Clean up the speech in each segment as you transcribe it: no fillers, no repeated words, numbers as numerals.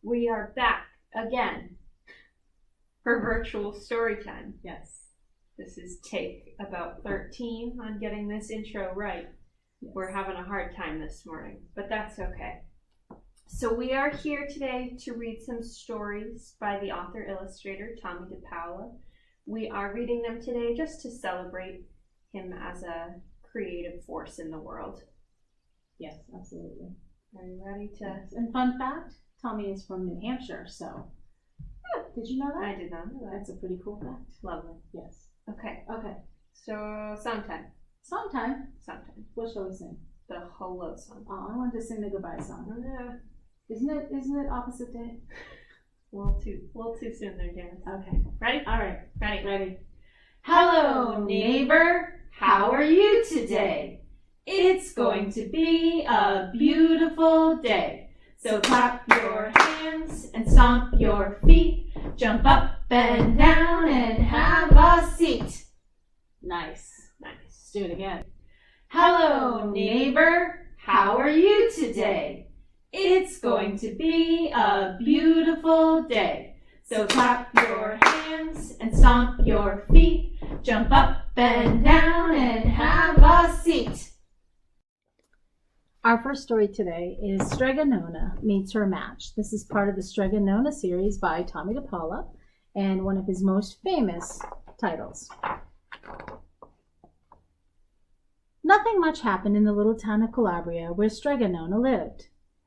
We are back again for virtual story time. Yes. This is take about 13 on getting this intro right. Yes. We're having a hard time this morning, but that's okay. So we are here today to read some stories by the author-illustrator Tomi dePaola. We are reading them today just to celebrate him as a creative force in the world. Yes, absolutely. Are you ready to? Yes. And fun fact, Tomi is from New Hampshire, so. Did you know that? I did not know that. That's a pretty cool fact. Lovely. Yes. Okay. Okay. So sometime. Sometime. What shall we sing? The hello song. Oh, I wanted to sing the goodbye song. Yeah. Isn't it opposite day? A little too soon there, Janice. Okay. Ready? All right. Ready. Hello, neighbor. How are you today? It's going to be a beautiful day. So clap your hands and stomp your feet. Jump up and down and have a seat. Nice. Let's do it again. Hello, neighbor. How are you today? It's going to be a beautiful day. So clap your hands and stomp your feet. Jump up and down and have a seat. Our first story today is Strega Nona Meets Her Match. This is part of the Strega Nona series by Tomi dePaola and one of his most famous titles. Nothing much happened in the little town of Calabria where Strega Nona lived.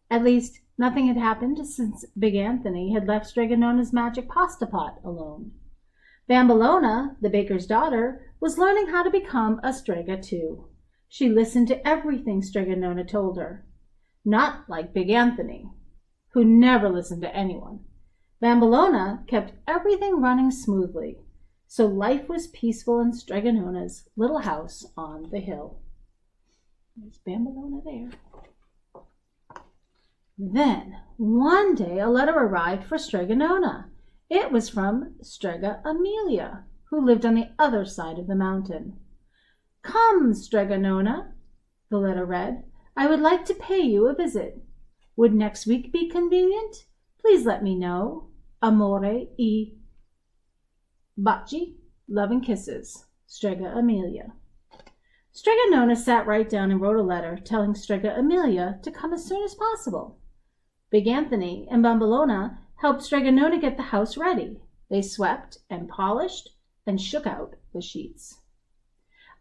At least, nothing had happened since Big Anthony had left Strega Nona's magic pasta pot alone. Bambolona, the baker's daughter, was learning how to become a Strega too. She listened to everything Strega Nona told her. Not like Big Anthony, who never listened to anyone. Bambolona kept everything running smoothly, so life was peaceful in Strega Nona's little house on the hill. There's Bambolona there. Then, one day, a letter arrived for Strega Nona. It was from Strega Amelia, who lived on the other side of the mountain. Come, Strega Nona, the letter read. I would like to pay you a visit. Would next week be convenient? Please let me know. Amore e baci, love and kisses, Strega Amelia. Strega Nona sat right down and wrote a letter telling Strega Amelia to come as soon as possible. Big Anthony and Bambolona helped Strega Nona get the house ready. They swept and polished and shook out the sheets.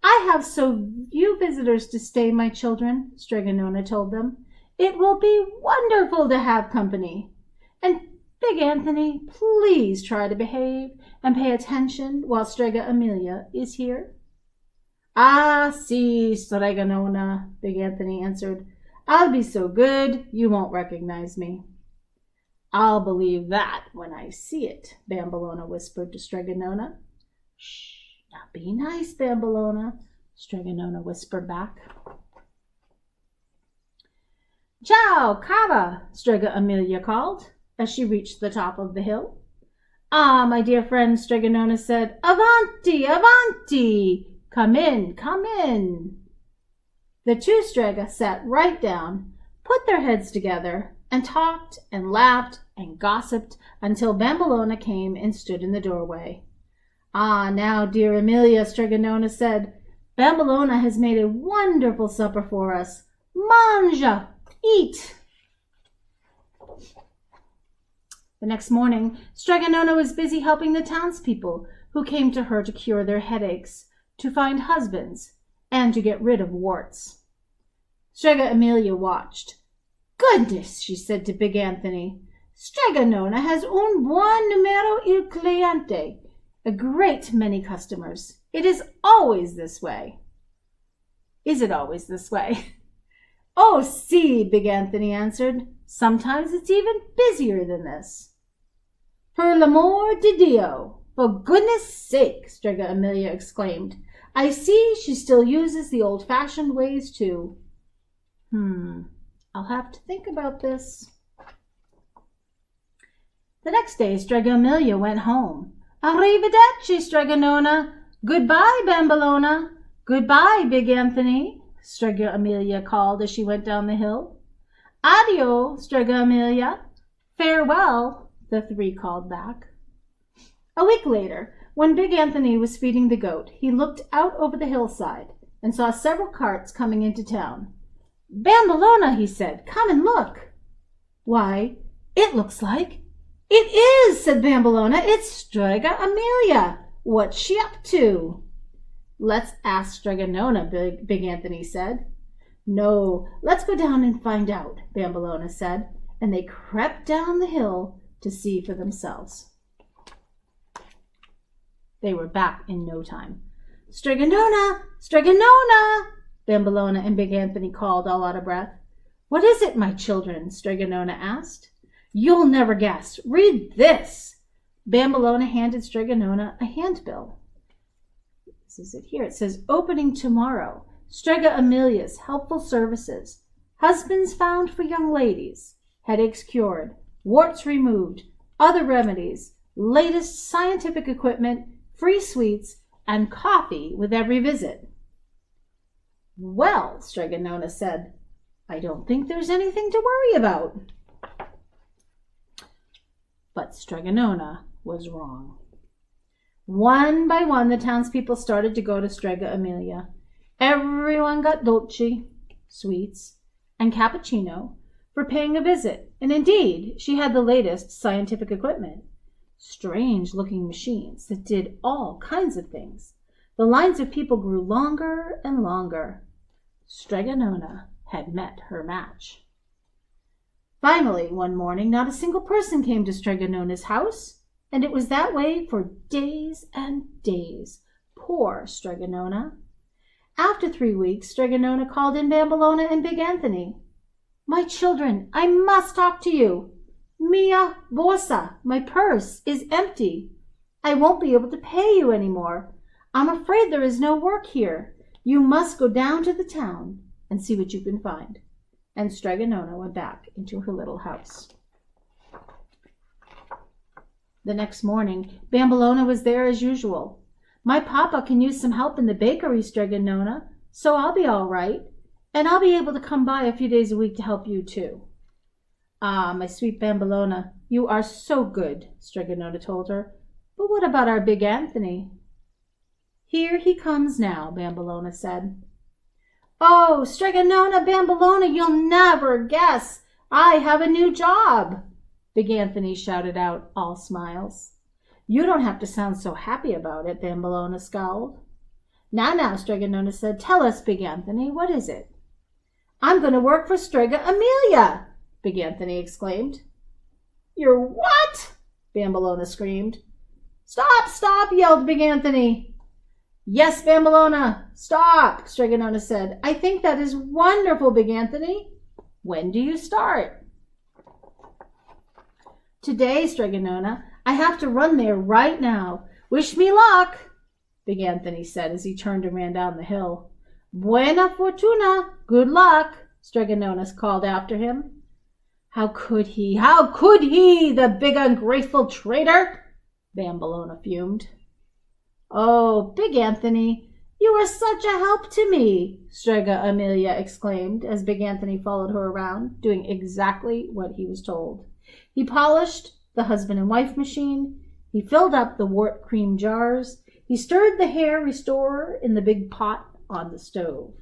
I have so few visitors to stay, my children, Strega Nona told them. It will be wonderful to have company. And Big Anthony, please try to behave and pay attention while Strega Amelia is here. Ah, si, Strega Nona, Big Anthony answered. I'll be so good you won't recognize me. I'll believe that when I see it, Bambolona whispered to Strega Nona. Shh. Now be nice, Bambolona, Strega Nona whispered back. Ciao, cara, Strega Amelia called as she reached the top of the hill. Ah, my dear friend, Strega Nona said, Avanti, avanti! Come in, come in. The two Strega sat right down, put their heads together, and talked and laughed and gossiped until Bambolona came and stood in the doorway. Ah, now, dear Amelia, Strega Nona said, Bambolona has made a wonderful supper for us. Mangia! Eat! The next morning, Strega Nona was busy helping the townspeople who came to her to cure their headaches, to find husbands, and to get rid of warts. Strega Amelia watched. Goodness, she said to Big Anthony, Strega Nona has un buon numero il cliente. A great many customers. It is always this way. Is it always this way? Oh, si, Big Anthony answered. Sometimes it's even busier than this. Per l'amor di Dio, for goodness sake, Strega Amelia exclaimed. I see she still uses the old-fashioned ways too. I'll have to think about this. The next day, Strega Amelia went home. Arrivederci, Strega Nona. Goodbye, Bambolona. Goodbye, Big Anthony, Strega Amelia called as she went down the hill. Addio, Strega Amelia. Farewell, the three called back. A week later, when Big Anthony was feeding the goat, he looked out over the hillside and saw several carts coming into town. "Bambolona," he said, "come and look." "Why, it looks like—" "It is," said Bambolona. "It's Strega Amelia. What's she up to?" "Let's ask Strega Nona," Big Anthony said. "No, let's go down and find out," Bambolona said, and they crept down the hill to see for themselves. They were back in no time. "Strega Nona! Strega Nona!" Bambolona and Big Anthony called, all out of breath. "What is it, my children?" Strega Nona asked. "You'll never guess. Read this." Bambolona handed Strega Nona a handbill. This is it here. It says, "Opening tomorrow. Strega Amelia's helpful services. Husbands found for young ladies. Headaches cured. Warts removed. Other remedies. Latest scientific equipment. Free sweets. And coffee with every visit." "Well," Strega Nona said, "I don't think there's anything to worry about." But Strega Nona was wrong. One by one, the townspeople started to go to Strega Amelia. Everyone got dolce, sweets, and cappuccino for paying a visit, and indeed, she had the latest scientific equipment. Strange-looking machines that did all kinds of things. The lines of people grew longer and longer. Strega Nona had met her match. Finally, one morning, not a single person came to Strega Nona's house, and it was that way for days and days. Poor Strega Nona. After 3 weeks, Strega Nona called in Bambolona and Big Anthony. "My children, I must talk to you. Mia borsa, my purse, is empty. I won't be able to pay you any more. I'm afraid there is no work here. You must go down to the town and see what you can find." And Strega Nona went back into her little house. The next morning, Bambolona was there as usual. "My papa can use some help in the bakery, Strega Nona, so I'll be all right, and I'll be able to come by a few days a week to help you too." "Ah, my sweet Bambolona, you are so good," Strega Nona told her. "But what about our Big Anthony?" "Here he comes now," Bambolona said. "Oh, Strega Nona, Bambolona, you'll never guess. I have a new job," Big Anthony shouted out, all smiles. "You don't have to sound so happy about it," Bambolona scowled. Now, Strega Nona said, "Tell us, Big Anthony, what is it?" "I'm going to work for Strega Amelia," Big Anthony exclaimed. "You're what?" Bambolona screamed. Stop, yelled Big Anthony. "Yes, Bambolona, stop," Strega Nona said. "I think that is wonderful, Big Anthony. When do you start?" "Today, Strega Nona. I have to run there right now. Wish me luck," Big Anthony said as he turned and ran down the hill. "Buena fortuna, good luck," Strega Nona called after him. How could he, the big ungrateful traitor?" Bambolona fumed. "Oh, Big Anthony, you are such a help to me," Strega Amelia exclaimed as Big Anthony followed her around, doing exactly what he was told. He polished the husband and wife machine. He filled up the wart cream jars. He stirred the hair restorer in the big pot on the stove.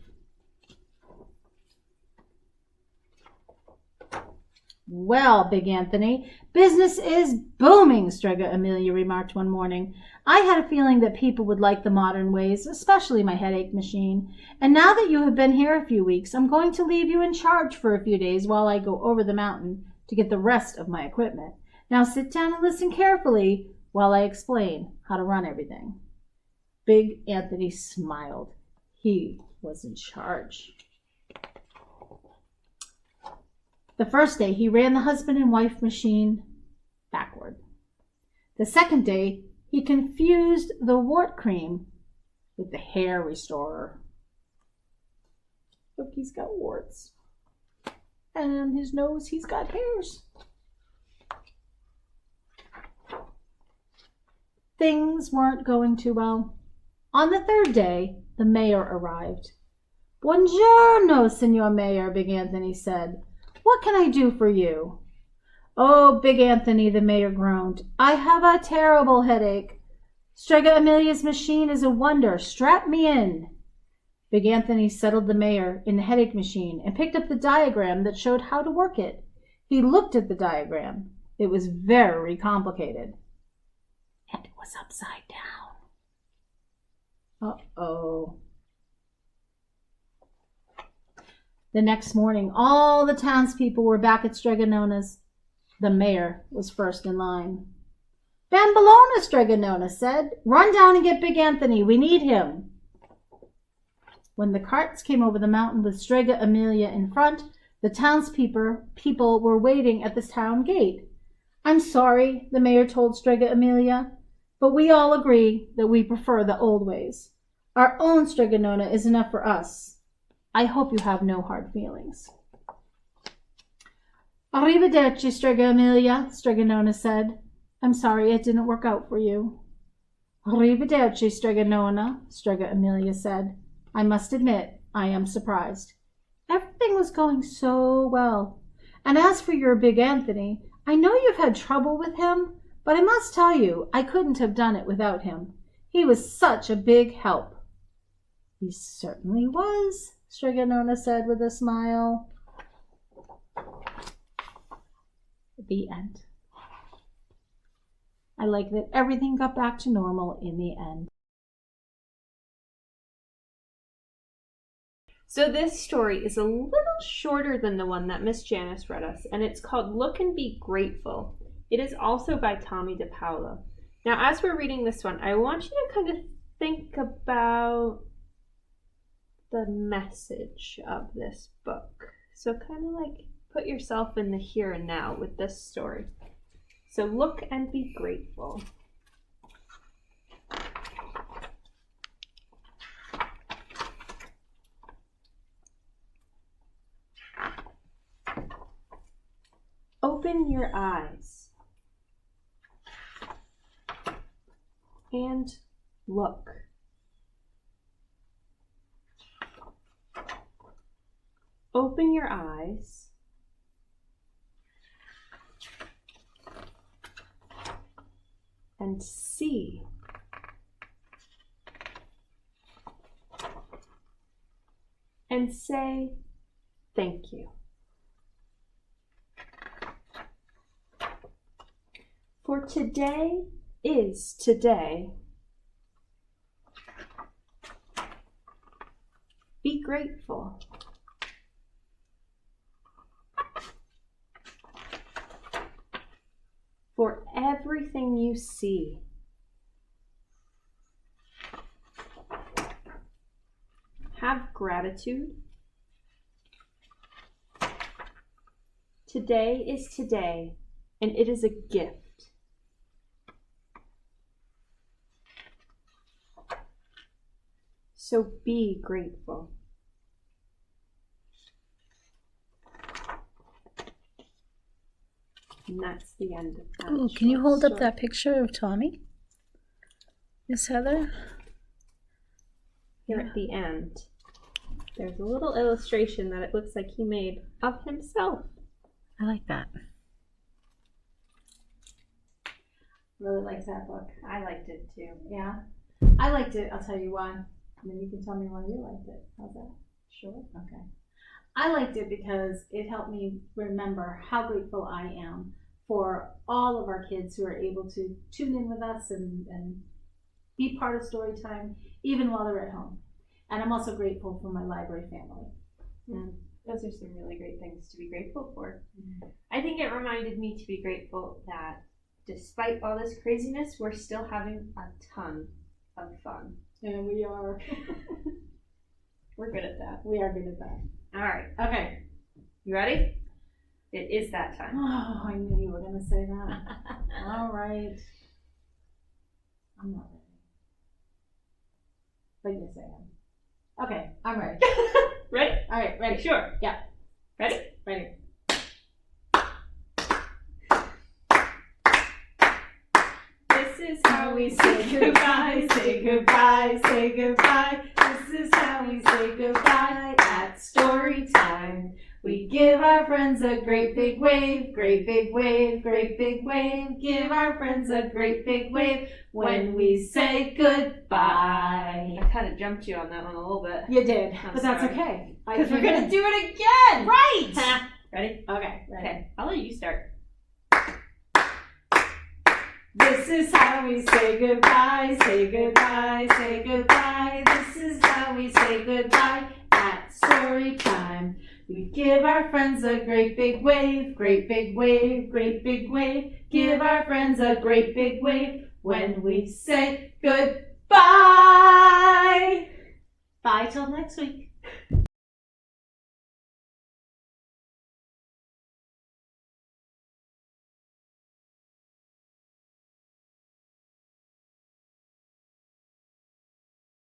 "Well, Big Anthony, business is booming," Strega Amelia remarked one morning. "I had a feeling that people would like the modern ways, especially my headache machine. And now that you have been here a few weeks, I'm going to leave you in charge for a few days while I go over the mountain to get the rest of my equipment. Now sit down and listen carefully while I explain how to run everything." Big Anthony smiled. He was in charge. The first day, he ran the husband and wife machine backward. The second day, he confused the wart cream with the hair restorer. Look, he's got warts. And on his nose, he's got hairs. Things weren't going too well. On the third day, the mayor arrived. "Buongiorno, Signor Mayor," Big Anthony said. "What can I do for you?" Oh, Big Anthony, the mayor groaned. I have a terrible headache. Strega Amelia's machine is a wonder. Strap me in. Big Anthony settled the mayor in the headache machine and picked up the diagram that showed how to work it. He looked at the diagram. It was very complicated. And it was upside down. Uh-oh. The next morning, all the townspeople were back at Strega Nona's. The mayor was first in line. Bambolona, Strega Nona said. Run down and get Big Anthony. We need him. When the carts came over the mountain with Strega Amelia in front, the townspeople were waiting at the town gate. I'm sorry, the mayor told Strega Amelia, but we all agree that we prefer the old ways. Our own Strega Nona is enough for us. I hope you have no hard feelings. Arrivederci, Strega Amelia, Strega Nona said. I'm sorry it didn't work out for you. Arrivederci, Strega Nona, Strega Amelia said. I must admit, I am surprised. Everything was going so well. And as for your Big Anthony, I know you've had trouble with him, but I must tell you, I couldn't have done it without him. He was such a big help. He certainly was, Strega Nona said with a smile. The end. I like that everything got back to normal in the end. So this story is a little shorter than the one that Miss Janice read us, and it's called Look and Be Grateful. It is also by Tomi dePaola. Now, as we're reading this one, I want you to kind of think about the message of this book. So kind of like put yourself in the here and now with this story. So look and be grateful. Open your eyes and look. Open your eyes and see. And say thank you. For today is today. Be grateful. For everything you see. Have gratitude. Today is today, and it is a gift. So be grateful. And that's the end of that. Oh, can you hold story. up that picture of Tommy? Miss Heather? Here at the end, there's a little illustration that it looks like he made of himself. I like that. Really likes that book. I liked it too. Yeah? I liked it. I'll tell you why. And then you can tell me why you liked it. How's that? Sure. Okay. I liked it because it helped me remember how grateful I am for all of our kids who are able to tune in with us and be part of story time, even while they're at home. And I'm also grateful for my library family. Yeah, those are some really great things to be grateful for. Mm-hmm. I think it reminded me to be grateful that despite all this craziness, we're still having a ton of fun. And we are. We're good at that. We are good at that. All right. Okay. You ready? It is that time. Oh, I knew you were going to say that. All right. I'm not ready. But yes, I am. Okay, I'm ready. Ready? All right, ready. Sure. Yeah. Ready? Ready. This is how we say goodbye, say goodbye, say goodbye. This is how we say goodbye at story time. We give our friends a great big wave, great big wave, great big wave. Give our friends a great big wave when we say goodbye. I kind of jumped you on that one a little bit. You did, I'm but that's sorry. okay. Because we're going to do it again. Right! Ready? Okay. Okay. I'll let you start. This is how we say goodbye, say goodbye, say goodbye. This is how we say goodbye at story time. We give our friends a great big wave, great big wave, great big wave. Give our friends a great big wave when we say goodbye. Bye till next week.